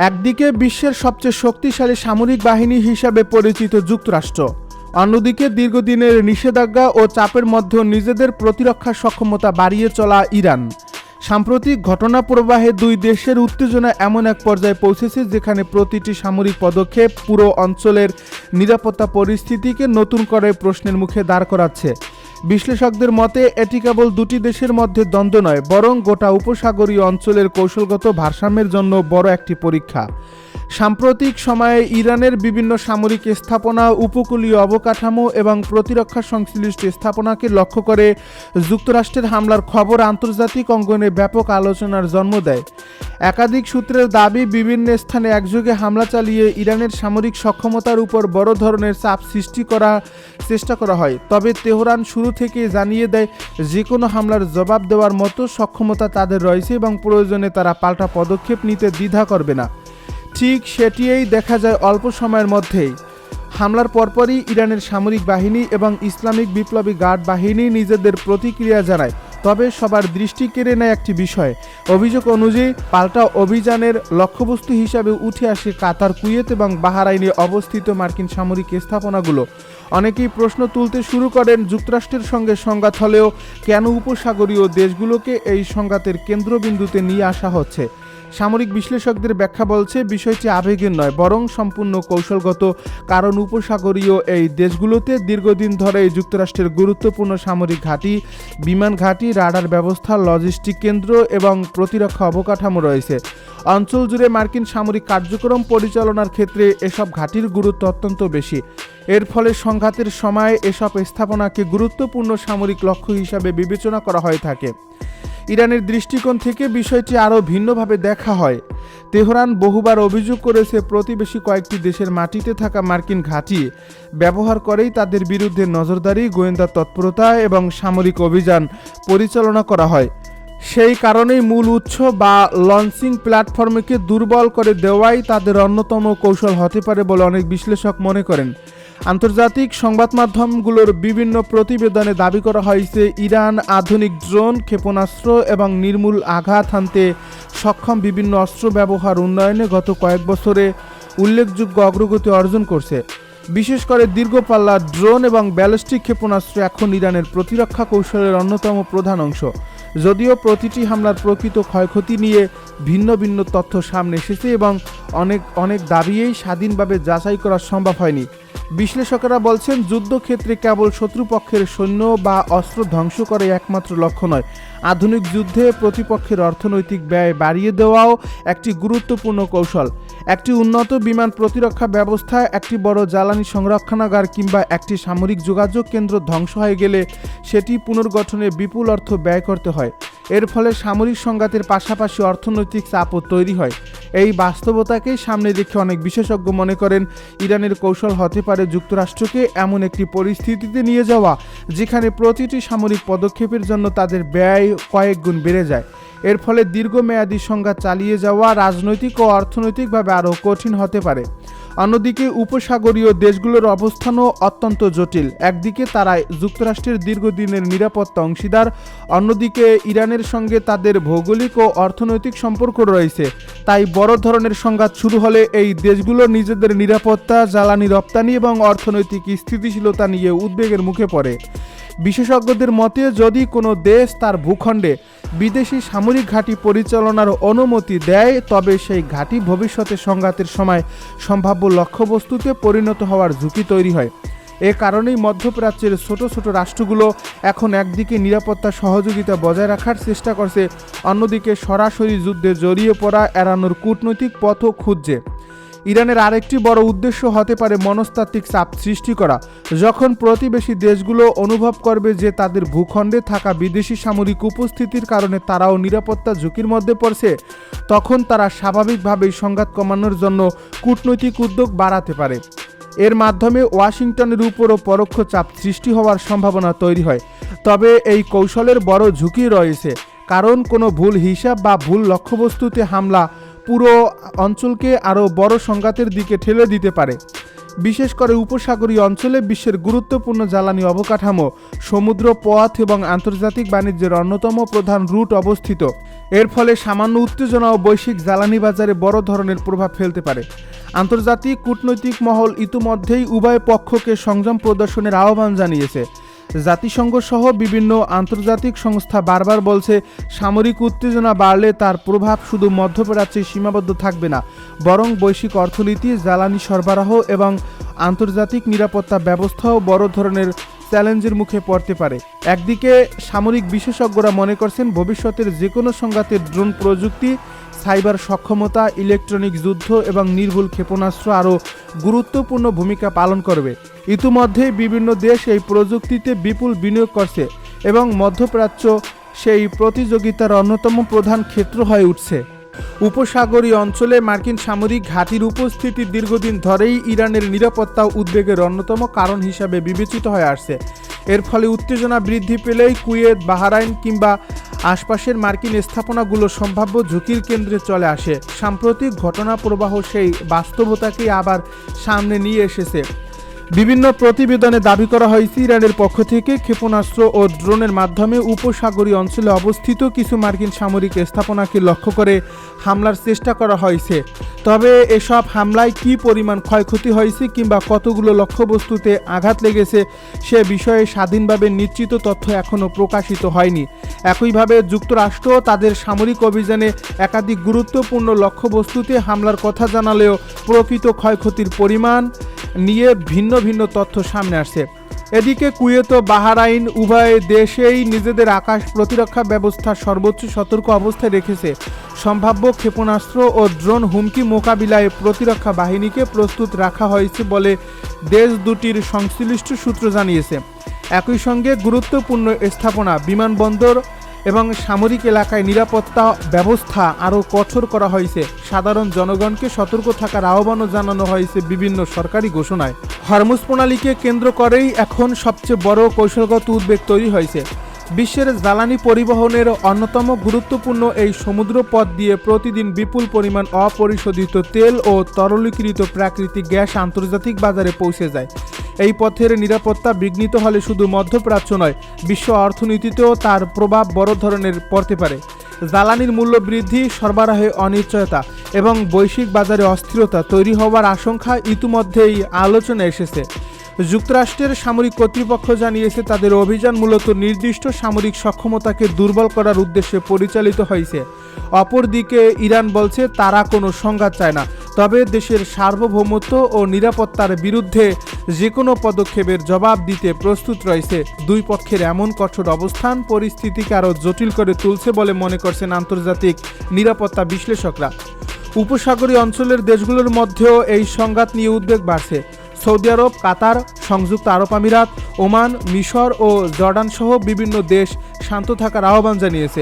একদিকে বিশ্বের সবচেয়ে শক্তিশালী সামরিক বাহিনী হিসাবে পরিচিত যুক্তরাষ্ট্র, অন্যদিকে দীর্ঘদিনের নিষেধাজ্ঞা ও চাপের মধ্যেও নিজেদের প্রতিরক্ষা সক্ষমতা বাড়িয়ে চলা ইরান। সাম্প্রতিক ঘটনা প্রবাহে দুই দেশের উত্তেজনা এমন এক পর্যায়ে পৌঁছেছে যেখানে প্রতিটি সামরিক পদক্ষেপ পুরো অঞ্চলের নিরাপত্তা পরিস্থিতিকে নতুন করে প্রশ্নের মুখে দাঁড় করাচ্ছে। বিশ্লেষকদের মতে এটি কেবল দুটি দেশের মধ্যে দ্বন্দ্ব নয়, বরং গোটা উপসাগরীয় অঞ্চলের কৌশলগত ভারসাম্যের জন্য বড় একটি পরীক্ষা। সাম্প্রতিক সময়ে ইরানের বিভিন্ন সামরিক স্থাপনা, উপকূলীয় অবকাঠামো এবং প্রতিরক্ষা সংশ্লিষ্ট স্থাপনাকে লক্ষ্য করে যুক্তরাষ্ট্রের হামলার খবর আন্তর্জাতিক অঙ্গনে ব্যাপক আলোচনার জন্ম দেয়। একাধিক সূত্রের দাবি, বিভিন্ন স্থানে একযোগে হামলা চালিয়ে ইরানের সামরিক সক্ষমতার উপর বড় ধরনের চাপ সৃষ্টি করার চেষ্টা করা হয়। তবে তেহরান শুরু থেকেই জানিয়ে দেয় যে কোনো হামলার জবাব দেওয়ার মতো সক্ষমতা তাদের রয়েছে এবং প্রয়োজনে তারা পাল্টা পদক্ষেপ নিতে দ্বিধা করবে না। ঠিক সেটিই দেখা যায় অল্প সময়ের মধ্যেই। হামলার পরপরই ইরানের সামরিক বাহিনী এবং ইসলামিক বিপ্লবী গার্ড বাহিনী নিজেদের প্রতিক্রিয়া জানায়। তবে সবার দৃষ্টি কেড়ে নেয় একটি বিষয়। অভিযোগ অনুযায়ী পাল্টা অভিযানের লক্ষ্যবস্তু হিসাবে উঠে আসে কাতার, কুয়েত এবং বাহরাইনে অবস্থিত মার্কিন সামরিক স্থাপনাগুলো। অনেকেই প্রশ্ন তুলতে শুরু করেন, যুক্তরাষ্ট্রের সঙ্গে সংঘাত হলেও কেন উপসাগরীয় দেশগুলোকে এই সংঘাতের কেন্দ্রবিন্দুতে নিয়ে আসা হচ্ছে? সামরিক বিশ্লেষকদের ব্যাখ্যা বলছে, বিষয়টি আবেগের নয়, বরং সম্পূর্ণ কৌশলগত। কারণ উপসাগরীয় এই দেশগুলোতে দীর্ঘদিন ধরে যুক্তরাষ্ট্রের গুরুত্বপূর্ণ সামরিক ঘাঁটি, বিমান ঘাঁটি, রাডার ব্যবস্থা, লজিস্টিক কেন্দ্র এবং প্রতিরক্ষা অবকাঠামো রয়েছে। অঞ্চল জুড়ে মার্কিন সামরিক কার্যক্রম পরিচালনার ক্ষেত্রে এসব ঘাঁটির গুরুত্ব অত্যন্ত বেশি। এর ফলে সংঘাতের সময় এসব স্থাপনাকে গুরুত্বপূর্ণ সামরিক লক্ষ্য হিসাবে বিবেচনা করা হয়ে থাকে। ইরানের দৃষ্টিকোণ থেকে বিষয়টি আরও ভিন্নভাবে দেখা হয়। তেহরান বহুবার অভিযোগ করেছে, প্রতিবেশী কয়েকটি দেশের মাটিতে থাকা মার্কিন ঘাঁটি ব্যবহার করেই তাদের বিরুদ্ধে নজরদারি, গোয়েন্দা তৎপরতা এবং সামরিক অভিযান পরিচালনা করা হয়। সেই কারণেই মূল উৎস বা লঞ্চিং প্ল্যাটফর্মকে দুর্বল করে দেওয়াই তাদের অন্যতম কৌশল হতে পারে বলে অনেক বিশ্লেষক মনে করেন। আন্তর্জাতিক সংবাদ মাধ্যমগুলোর বিভিন্ন প্রতিবেদনে দাবি করা হয়েছে, ইরান আধুনিক ড্রোন, ক্ষেপণাস্ত্র এবং নির্মূল আঘাত হানতে সক্ষম বিভিন্ন অস্ত্র ব্যবহার উন্নয়নে গত কয়েক বছরে উল্লেখযোগ্য অগ্রগতি অর্জন করছে। বিশেষ করে দীর্ঘপাল্লা ড্রোন এবং ব্যালিস্টিক ক্ষেপণাস্ত্র এখন ইরানের প্রতিরক্ষা কৌশলের অন্যতম প্রধান অংশ। যদিও প্রতিটি হামলার প্রকৃত ক্ষয়ক্ষতি নিয়ে ভিন্ন ভিন্ন তথ্য সামনে এসেছে এবং অনেক দাবিয়েই স্বাধীনভাবে যাচাই করা সম্ভব হয়নি। বিশ্লেষকেরা বলছেন, যুদ্ধক্ষেত্রে কেবল শত্রুপক্ষের সৈন্য বা অস্ত্র ধ্বংস করে একমাত্র লক্ষ্য নয়। আধুনিক যুদ্ধে প্রতিপক্ষের অর্থনৈতিক ব্যয় বাড়িয়ে দেওয়াও একটি গুরুত্বপূর্ণ কৌশল। একটি উন্নত বিমান প্রতিরক্ষা ব্যবস্থা, একটি বড় জ্বালানি সংরক্ষণাগার কিংবা একটি সামরিক যোগাযোগ কেন্দ্র ধ্বংস হয়ে গেলে সেটি পুনর্গঠনে বিপুল অর্থ ব্যয় করতে হয়। এর ফলে সামরিক সংঘাতের পাশাপাশি অর্থনৈতিক চাপও তৈরি হয়। এই বাস্তবতাকেই সামনে রেখে অনেক বিশেষজ্ঞ মনে করেন, ইরানের কৌশল হতে পারে যুক্তরাষ্ট্রকে এমন একটি পরিস্থিতিতে নিয়ে যাওয়া যেখানে প্রতিটি সামরিক পদক্ষেপের জন্য তাদের ব্যয় কয়েক গুণ বেড়ে যায়। এর ফলে দীর্ঘমেয়াদী সংঘাত চালিয়ে যাওয়া রাজনৈতিক ও অর্থনৈতিকভাবে আরও কঠিন হতে পারে। অন্যদিকে উপসাগরীয় দেশগুলোর অবস্থানও অত্যন্ত জটিল। একদিকে তারা যুক্তরাষ্ট্রের দীর্ঘদিনের নিরাপত্তা অংশীদার, অন্যদিকে ইরানের সঙ্গে তাদের ভৌগোলিক ও অর্থনৈতিক সম্পর্ক রয়েছে। তাই বড় ধরনের সংঘাত শুরু হলে এই দেশগুলো নিজেদের নিরাপত্তা, জ্বালানি রপ্তানি এবং অর্থনৈতিক স্থিতিশীলতা নিয়ে উদ্বেগের মুখে পড়ে। বিশেষজ্ঞদের মতে, যদি কোনো দেশ তার ভূখণ্ডে বিদেশি সামরিক ঘাঁটি পরিচালনার অনুমতি দেয়, তবে সেই ঘাঁটি ভবিষ্যতে সংঘাতের সময় সম্ভাব্য লক্ষ্যবস্তুতে পরিণত হওয়ার ঝুঁকি তৈরি হয়। এ কারণেই মধ্যপ্রাচ্যের ছোট ছোট রাষ্ট্রগুলো এখন একদিকে নিরাপত্তা সহযোগিতা বজায় রাখার চেষ্টা করছে, অন্যদিকে সরাসরি যুদ্ধে জড়িয়ে পড়া এড়ানোর কূটনৈতিক পথও খুঁজছে। ইরানের আরেকটি বড় উদ্দেশ্য হতে পারে মনস্তাত্ত্বিক চাপ সৃষ্টি করা। যখন প্রতিবেশী দেশগুলো অনুভব করবে যে তাদের ভূখণ্ডে থাকা বিদেশি সামরিক উপস্থিতির কারণে তারাও নিরাপত্তা ঝুঁকির মধ্যে পড়ছে, তখন তারা স্বাভাবিকভাবেই সংঘাত কমানোর জন্য কূটনৈতিক উদ্যোগ বাড়াতে পারে। এর মাধ্যমে ওয়াশিংটনের উপরও পরোক্ষ চাপ সৃষ্টি হওয়ার সম্ভাবনা তৈরি হয়। তবে এই কৌশলের বড় ঝুঁকি রয়েছে, কারণ কোনো ভুল হিসাব বা ভুল লক্ষ্যবস্তুতে হামলা পুরো অঞ্চলকে আরও বড় সংঘাতের দিকে ঠেলে দিতে পারে। বিশেষ করে উপসাগরীয় অঞ্চলে বিশ্বের গুরুত্বপূর্ণ জ্বালানি অবকাঠামো, সমুদ্র পথ এবং আন্তর্জাতিক বাণিজ্যের অন্যতম প্রধান রুট অবস্থিত। এর ফলে সামান্য উত্তেজনা ও বৈশ্বিক জ্বালানি বাজারে বড় ধরনের প্রভাব ফেলতে পারে। আন্তর্জাতিক কূটনৈতিক মহল ইতিমধ্যেই উভয় পক্ষকে সংযম প্রদর্শনের আহ্বান জানিয়েছে। জাতিসংঘ সহ বিভিন্ন আন্তর্জাতিক সংস্থা বারবার বলছে, সামরিক উত্তেজনা বাড়লে তার প্রভাব শুধু মধ্যপ্রাচ্যে সীমাবদ্ধ থাকবে না, বরং বৈশ্বিক অর্থনীতি, জ্বালানি সরবরাহ এবং আন্তর্জাতিক নিরাপত্তা ব্যবস্থাও বড় ধরনের চ্যালেঞ্জের মুখে পড়তে পারে। একদিকে সামরিক বিশেষজ্ঞরা মনে করছেন, ভবিষ্যতের যে কোনো সংঘাতে ড্রোন প্রযুক্তি, সাইবার সক্ষমতা, ইলেকট্রনিক যুদ্ধ এবং নির্ভুল ক্ষেপণাস্ত্র আরও গুরুত্বপূর্ণ ভূমিকা পালন করবে। ইতিমধ্যেই বিভিন্ন দেশ এই প্রযুক্তিতে বিপুল বিনিয়োগ করছে এবং মধ্যপ্রাচ্য সেই প্রতিযোগিতার অন্যতম প্রধান ক্ষেত্র হয়ে উঠছে। উপসাগরীয় অঞ্চলে মার্কিন সামরিক ঘাঁটির উপস্থিতি দীর্ঘদিন ধরেই ইরানের নিরাপত্তা উদ্বেগের অন্যতম কারণ হিসাবে বিবেচিত হয়ে আসছে। এর ফলে উত্তেজনা বৃদ্ধি পেলেই কুয়েত, বাহরাইন কিংবা আশপাশের মার্কিন স্থাপনাগুলো সম্ভাব্য ঝুঁকির কেন্দ্রে চলে আসে। সাম্প্রতিক ঘটনা প্রবাহ সেই বাস্তবতাকেই আবার সামনে নিয়ে এসেছে। বিভিন্ন প্রতিবেদনে দাবি করা হয়েছে, ইরানের পক্ষ থেকে ক্ষেপণাস্ত্র ও ড্রোনের মাধ্যমে উপসাগরীয় অঞ্চলে অবস্থিত কিছু মার্কিন সামরিক স্থাপনাকে লক্ষ্য করে হামলার চেষ্টা করা হয়েছে। তবে এসব হামলায় কী পরিমাণ ক্ষয়ক্ষতি হয়েছে কিংবা কতগুলো লক্ষ্যবস্তুতে আঘাত লেগেছে সে বিষয়ে স্বাধীনভাবে নিশ্চিত তথ্য এখনও প্রকাশিত হয়নি। একইভাবে যুক্তরাষ্ট্র তাদের সামরিক অভিযানে একাধিক গুরুত্বপূর্ণ লক্ষ্যবস্তুতে হামলার কথা জানালেও প্রকৃত ক্ষয়ক্ষতির পরিমাণ নিয়ে ভিন্ন ভিন্ন তথ্য সামনে আসছে। এদিকে কুয়েত ও বাহরাইন উভয় দেশেই নিজেদের আকাশ প্রতিরক্ষা ব্যবস্থা সর্বোচ্চ সতর্ক অবস্থায় রেখেছে। সম্ভাব্য ক্ষেপণাস্ত্র ও ড্রোন হুমকি মোকাবিলায় প্রতিরক্ষা বাহিনীকে প্রস্তুত রাখা হয়েছে বলে দেশ দুটির সংশ্লিষ্ট সূত্র জানিয়েছে। একই সঙ্গে গুরুত্বপূর্ণ স্থাপনা, বিমানবন্দর এবং সামরিক এলাকায় নিরাপত্তা ব্যবস্থা আরও কঠোর করা হয়েছে। সাধারণ জনগণকে সতর্ক থাকার আহ্বানও জানানো হয়েছে বিভিন্ন সরকারি ঘোষণায়। হরমুজ প্রণালীকে কেন্দ্র করেই এখন সবচেয়ে বড় কৌশলগত উদ্বেগ তৈরি হয়েছে। বিশ্বের জ্বালানি পরিবহনের অন্যতম গুরুত্বপূর্ণ এই সমুদ্র পথ দিয়ে প্রতিদিন বিপুল পরিমাণ অপরিশোধিত তেল ও তরলীকৃত প্রাকৃতিক গ্যাস আন্তর্জাতিক বাজারে পৌঁছে যায়। এই পথের নিরাপত্তা বিঘ্নিত হলে শুধু মধ্যপ্রাচ্য নয়, বিশ্ব অর্থনীতিতেও তার প্রভাব বড় ধরনের পড়তে পারে। জ্বালানির মূল্য বৃদ্ধি, সরবরাহে অনিশ্চয়তা এবং বৈশ্বিক বাজারে অস্থিরতা তৈরি হওয়ার আশঙ্কা ইতিমধ্যেই আলোচনায় এসেছে। যুক্তরাষ্ট্রের সামরিক কর্তৃপক্ষ জানিয়েছে, তাদের অভিযান মূলত নির্দিষ্ট সামরিক সক্ষমতাকে দুর্বল করার উদ্দেশ্যে পরিচালিত হয়েছে। অপরদিকে ইরান বলছে তারা কোনো সংঘাত চায় না, তবে দেশের সার্বভৌমত্ব ও নিরাপত্তার বিরুদ্ধে যে কোনো পদক্ষেপের জবাব দিতে প্রস্তুত রয়েছে। দুই পক্ষের এমন কঠোর অবস্থান পরিস্থিতিকে আরও জটিল করে তুলছে বলে মনে করছেন আন্তর্জাতিক নিরাপত্তা বিশ্লেষকরা। উপসাগরীয় অঞ্চলের দেশগুলোর মধ্যেও এই সংঘাত নিয়ে উদ্বেগ বাড়ছে। সৌদি আরব, কাতার, সংযুক্ত আরব আমিরাত, ওমান, মিশর ও জর্ডান সহ বিভিন্ন দেশ শান্ত থাকার আহ্বান জানিয়েছে।